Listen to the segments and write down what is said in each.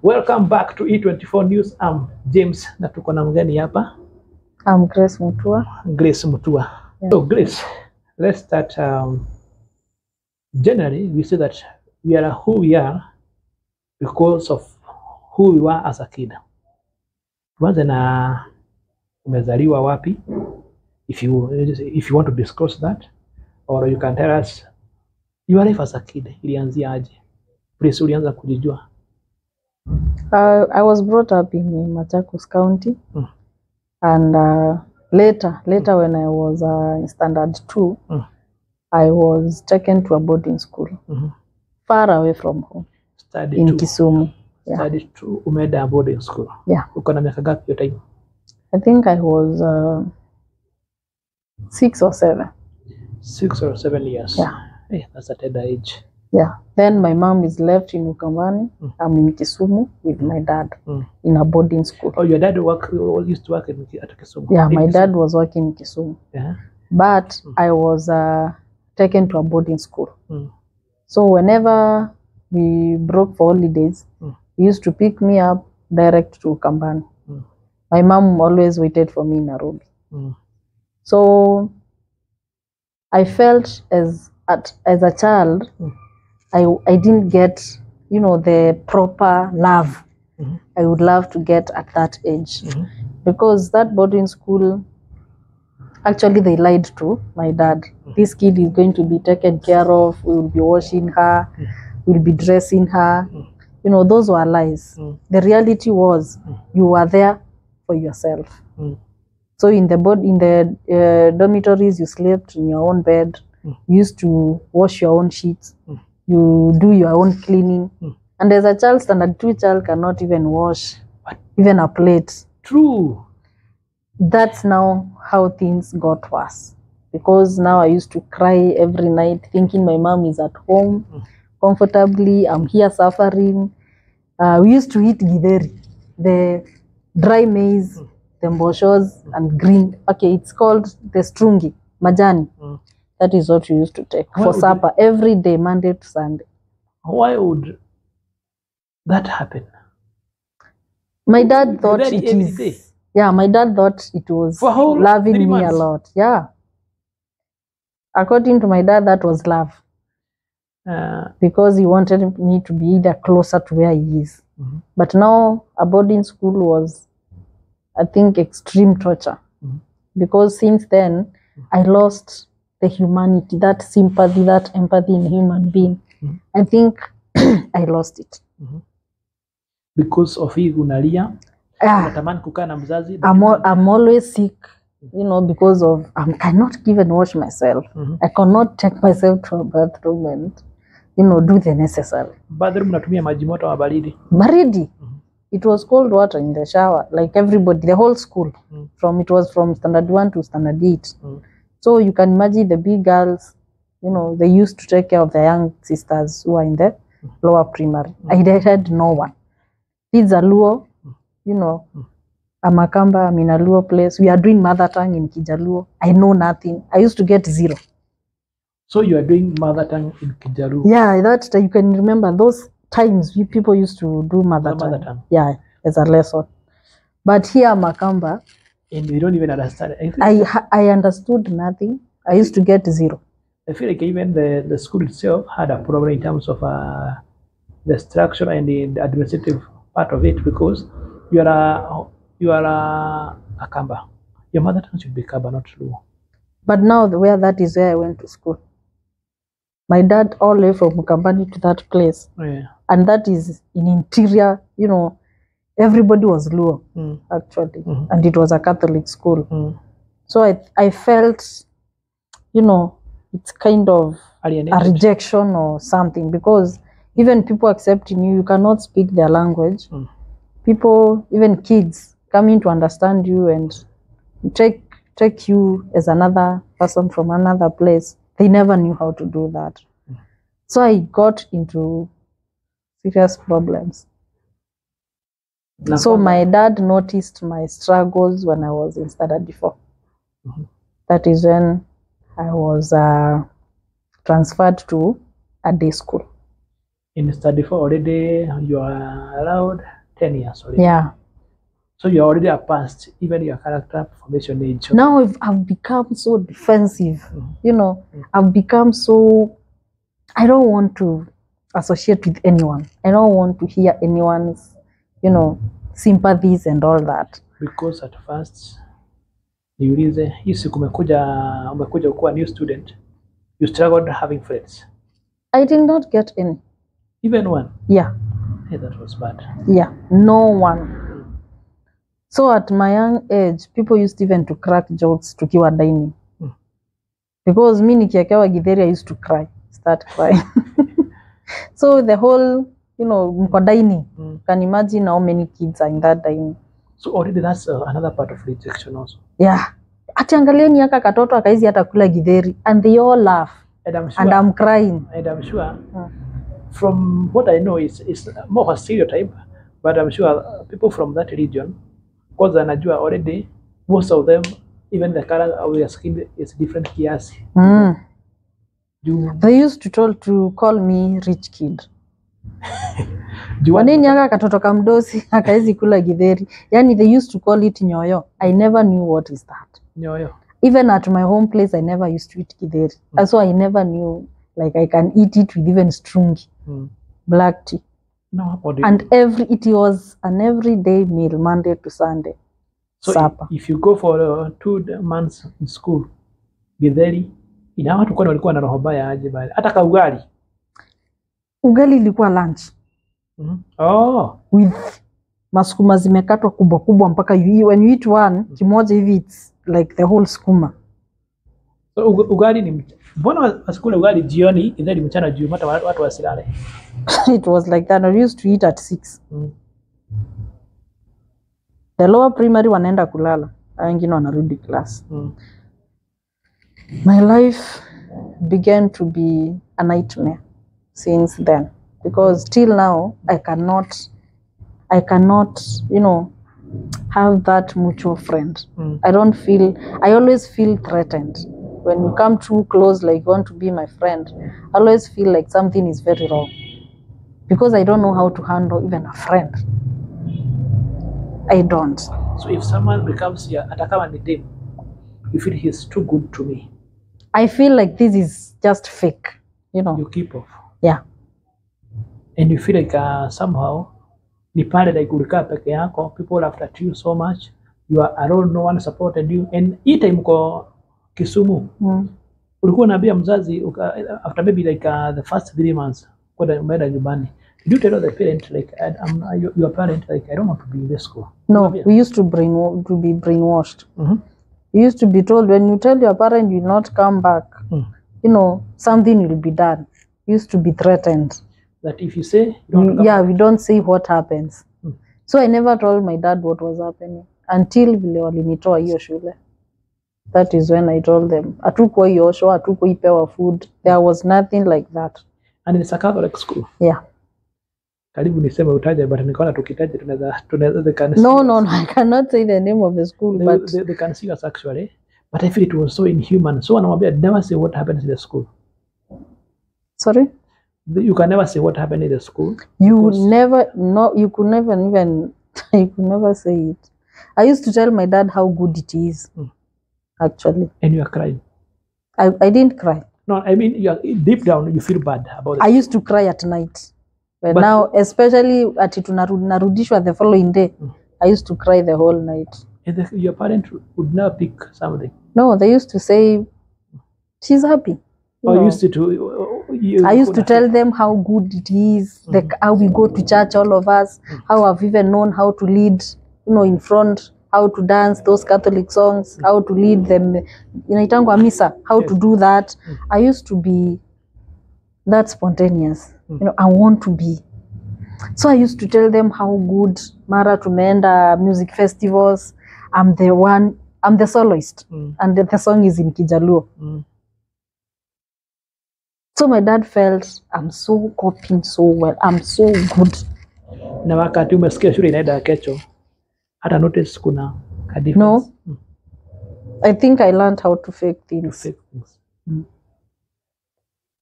Welcome back to E24 News. I'm James na tuko na mgeni hapa. I'm Grace Mutua. Grace Mutua. Yeah. So Grace, let's start. Generally, we say that we are who we are because of who we were as a kid. Tuanze na umezaliwa wapi? If you want to discuss that, or you can tell us your life as a kid. Ilianzia aje? Please, ulianza kujijua? I was brought up in Machakos County, and later when I was in standard 2, I was taken to a boarding school far away from home. Study in 2. Kisumu. Yeah. Study 2, umeenda boarding school. Yeah. Uko na miaka gapi hiyo time? I think I was 6 or 7. 6 or 7 years. Yeah. Hey, that's a tender age. Yeah. Then my mom is left in Ukambani. I'm in Kisumu with my dad in a boarding school. Oh, your dad used to work at Kisumu? Yeah, my dad was working in Kisumu. Yeah. But I was taken to a boarding school. So whenever we broke for holidays, he used to pick me up direct to Ukambani. My mom always waited for me in Nairobi. So I felt as a child, I didn't get, the proper love I would love to get at that age. Because that boarding school, actually they lied to my dad. This kid is going to be taken care of, we will be washing her, we'll be dressing her. Those were lies. The reality was you were there for yourself. So in the dormitories, you slept in your own bed, you used to wash your own sheets, you do your own cleaning. And as a child, standard 2 child cannot even wash even a plate. True. That's now how things got worse. Because now I used to cry every night thinking my mom is at home comfortably, I'm here suffering. We used to eat githeri, the dry maize, the mboshos and green. Okay, it's called the strungi, majani. That is what we used to take for supper every day, Monday to Sunday. Why would that happen? My dad thought it is. Yeah, my dad thought it was loving me a lot. Yeah. According to my dad, that was love. Because he wanted me to be either closer to where he is. But now a boarding school was, I think, extreme torture. Because since then, I lost the humanity, that sympathy, that empathy in a human being. I think I lost it. Because of hii unalia? Unatamani kukaa na mzazi? I'm always sick, because of I cannot even wash myself. I cannot take myself to a bathroom and do the necessary. Bathroom unatumia maji moto au baridi? Baridi. It was cold water in the shower, like everybody, the whole school. It was from standard 1 to standard 8. So you can imagine the big girls, they used to take care of the young sisters who are in the lower primary. I had no one. Kids are Luo, Amakamba, I'm in a Luo place. We are doing mother tongue in Kijaluo. I know nothing. I used to get 0. So you are doing mother tongue in Kijaluo? Yeah, that you can remember those times people used to do mother tongue. Yeah, as a lesson. But here Makamba, and you don't even understand. I understood nothing. I used to get 0. I feel like even the school itself had a problem in terms of the structure and the administrative part of it, because you are a Kamba. Your mother tongue should be Kamba, not Luo. But now where that is where I went to school. My dad all the way from Mukambani to that place. Yeah. And that is in interior, everybody was Luo, actually. And it was a Catholic school. So I felt, it's kind of a rejection or something, because even people accepting you cannot speak their language. People, even kids, coming to understand you and take you as another person from another place. They never knew how to do that. So I got into serious problems. So my dad noticed my struggles when I was in standard 4. That is when I was transferred to a day school. In study for already, you are allowed 10 years already. Yeah. So you're already past even your character formation age. Now I've become so defensive. You know, Mm. I've become so, I don't want to associate with anyone. I don't want to hear anyone's, you know, sympathies and all that. Because at first, niulize, hii siku umekuja kuwa new student, you struggled having friends. I did not get any. Even one? Yeah. Hey, that was bad. Yeah, no one. So at my young age, people used even to crack jokes tukiwa dining. Because me nikiekewa githeri, I used to start crying. So the whole, you know, mko dining, you can imagine how many kids are in that dining. So already that's another part of rejection also. Yeah. Ati angalieni aka katoto akaizi hata kula githeri, and they all laugh. And I'm sure, and I'm crying. And I'm sure from what I know is more of a stereotype, but I'm sure people from that region, because anajua already most of them, even the color of their skin is different kiasi. They used to call me rich kid. Wanini aka katoto kamdosi akaizi kula githeri. Yani they used to call it nyoyo. I never knew what is that. Nyoyo. Even at my home place, I never used to eat githeri. So I never knew like I can eat it with even strungi, black tea. No, and it was an everyday meal, Monday to Sunday. So supper. If you go for 2 months in school, githeri, ina watu kwani walikuwa na roho mbaya aje bali. Hata ka ugali. Ugali ilikuwa lunch. Oh. With masukuma zimekatwa kubwa kubwa mpaka when you eat one, kimoja hivi it's like the whole sukuma. So ugali ni mbona wasikule ugali jioni, githeri mchana juu hata watu wasilale. It was like that. I used to eat at 6. The lower primary wanaenda kulala, wengine wanarudi class. My life began to be a nightmare since then, because till now I cannot, you know, have that mutual friend. I always feel threatened. When you come too close, like you want to be my friend, I always feel like something is very wrong. Because I don't know how to handle even a friend. I don't. So if someone becomes your atakama ni dem, you feel he's too good to me. I feel like this is just fake, you know. You keep off. Yeah. And you feel like somehow ni pale like ulikaa peke yako, people laughed at you so much, you are alone, no one supported you. And hii time uko Kisumu, ulikuwa unaambia mzazi after maybe like the first 3 months kwenda umeenda nyumbani, did you tell the parent like your parent like I don't want to be in this school? No, we used to be brainwashed. We used to be told when you tell your parent you will not come back, you know, something will be done. We used to be threatened. That if you say you don't come back, we don't say what happens. So I never told my dad what was happening until vile walinitoa hiyo shule. That is when I told them, hatukuwa hiosho, hatukuwa ipewa food. There was nothing like that. And it's a Catholic school? Yeah. Karibu niseme utaje, but nikaona tukitaje tunaweza they can No, I cannot say the name of the school, but they can see us actually. But I feel it was so inhuman. So anamwambia never say what happened in the school. Sorry? You can never say what happened in the school. You could never say it. I used to tell my dad how good it is. Actually. And you are crying. I didn't cry. No, I mean you are deep down you feel bad about it. I used to cry at night. But now, especially ati tunarudishwa the following day, I used to cry the whole night. And your parent would never pick something? No, they used to say, she's happy. I used to tell them how good it is, like how we go to church, all of us, how I've even known how to lead, you know, in front, how to dance those Catholic songs, how to lead them, inaitangwa misa, how to do that. I used to be that spontaneous. You know, I want to be. So I used to tell them how good, mara tumeenda music festivals, I'm the soloist, and the song is in Kijaluo. So my dad felt I'm so coping so well, I'm so good. Na wakati umesikia shule inaenda kesho, hata notice kuna a difference? No. I think I learned how to fake things.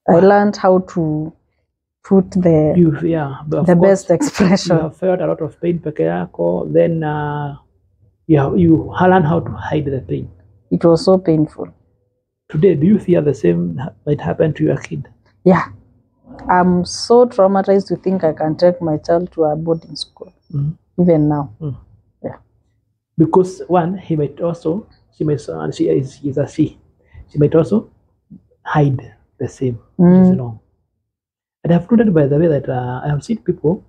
I learned how to put the but of the course, best expression. you have felt a lot of pain peke yako, then you learn how to hide the pain. It was so painful. Today, do you fear the same might happen to your kid? Yeah. I'm so traumatized to think I can take my child to a boarding school, even now. Yeah. Because one, she might also hide the same, which is wrong. And I've noted, by the way, that I have seen people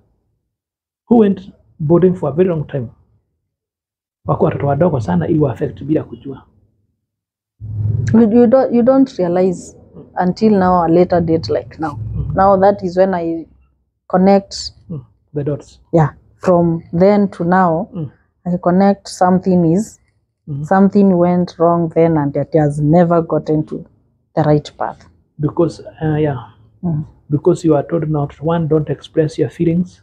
who went boarding for a very long time, wako watoto wadogo sana, iwa affect bila kujua. You don't realize until now, a later date like now. Now that is when I connect the dots. Yeah, from then to now, I connect something went wrong then, and it has never gotten to the right path. Because because you are told not, one, don't express your feelings.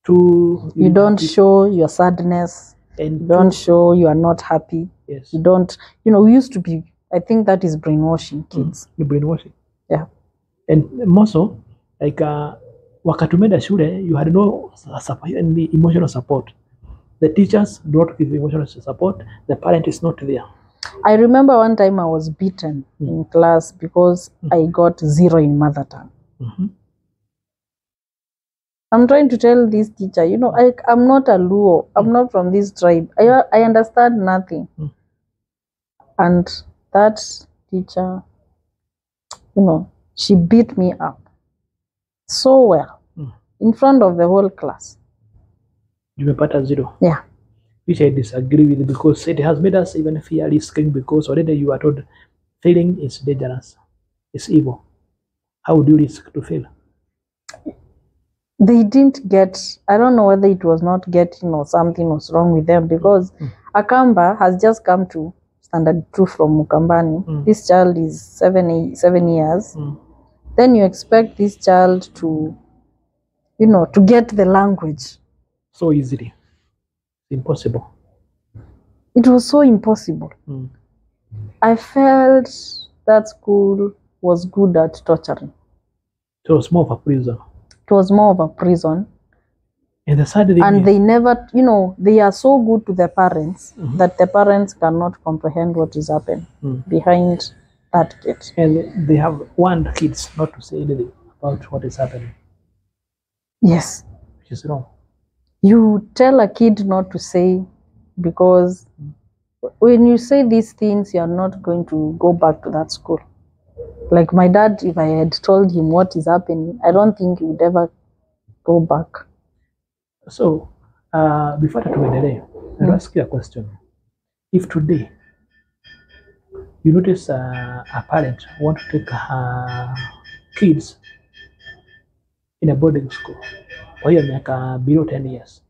Two, you don't show your sadness, and you don't show you are not happy. Yes. You don't, we used to be, I think that is brainwashing kids. Brainwashing. Yeah. And more so, like wakati umeenda shule, you had no any emotional support. The teachers do not give emotional support. The parent is not there. I remember one time I was beaten in class because I got 0 in mother tongue. I'm trying to tell this teacher, I'm not a Luo. I'm not from this tribe. I understand nothing. And that teacher, she beat me up so well in front of the whole class. You may put a 0. Yeah. Which I disagree with, because it has made us even fear risking, because already you are told failing is dangerous, it's evil. How would you risk to fail? They didn't get, I don't know whether it was not getting or something was wrong with them, because Akamba has just come to standard 2 from Mukambani. This child is 7 years. Then you expect this child to, to get the language so easily. Impossible. It was so impossible. I felt that school was good at torturing. It was more of a prison. It was more of a prison. And the sad thing is, they never, they are so good to the parents that the parents cannot comprehend what is happening behind that gate. And they have warned kids not to say anything about what is happening. Yes. Which is wrong. You tell a kid not to say, because when you say these things, you're not going to go back to that school. Like my dad, if I had told him what is happening, I don't think he would ever go back. So, before that I'll ask you a question. If today you notice a parent want to take her kids in a boarding school, or below 10 years,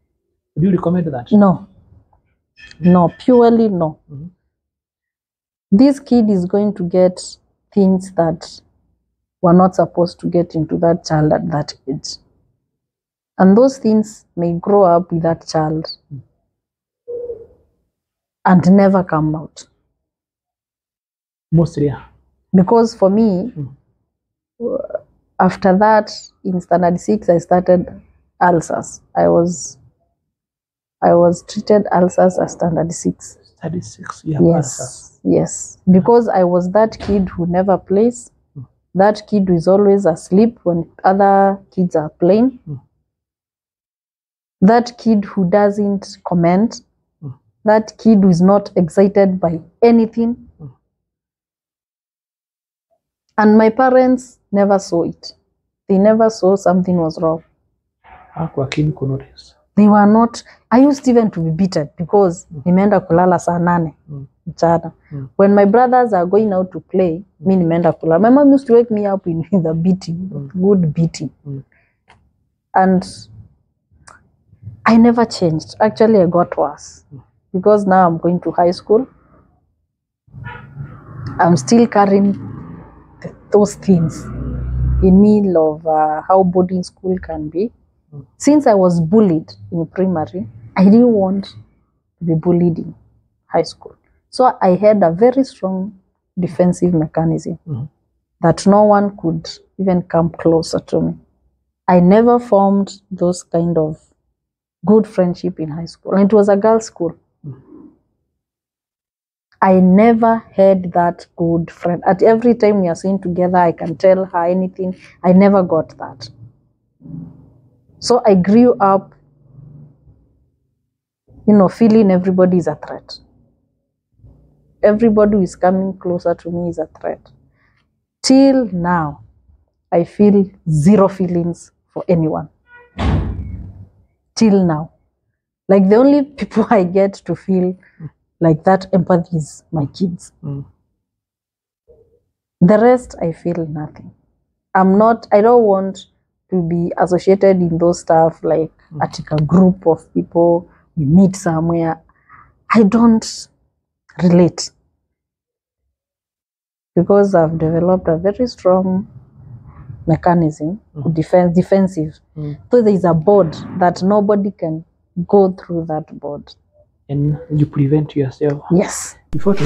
would you recommend that? No. No, purely no. This kid is going to get things that were not supposed to get into that child at that age. And those things may grow up with that child and never come out. Mostly, yeah. Because for me, after that, in standard 6, I started ulcers. I was treated ulcers at standard 6. Standard 6, you have ulcers? Yes. Because I was that kid who never plays. That kid who is always asleep when other kids are playing. That kid who doesn't comment. That kid who is not excited by anything. And my parents never saw it. They never saw something was wrong. They were not. I used even to be beaten because nimeenda kulala saa 8 mchana. When my brothers are going out to play, me nimeenda kulala. My mom used to wake me up in the beating, good beating. And I never changed. Actually, I got worse. Because now I'm going to high school. I'm still carrying those things in me of how boarding school can be. Since I was bullied in primary, I didn't want to be bullied in high school. So I had a very strong defensive mechanism that no one could even come closer to me. I never formed those kind of good friendship in high school. And it was a girls' school. I never had that good friend. At every time we are seen together, I can tell her anything. I never got that. So I grew up, feeling everybody is a threat. Everybody who is coming closer to me is a threat. Till now, I feel zero feelings for anyone. Till now. Like the only people I get to feel like that empathy is my kids. The rest, I feel nothing. I don't want to be associated in those stuff like at a group of people, we meet somewhere. I don't relate. Because I've developed a very strong mechanism, defensive. So there is a board that nobody can go through that board. And you prevent yourself. Yes. Before to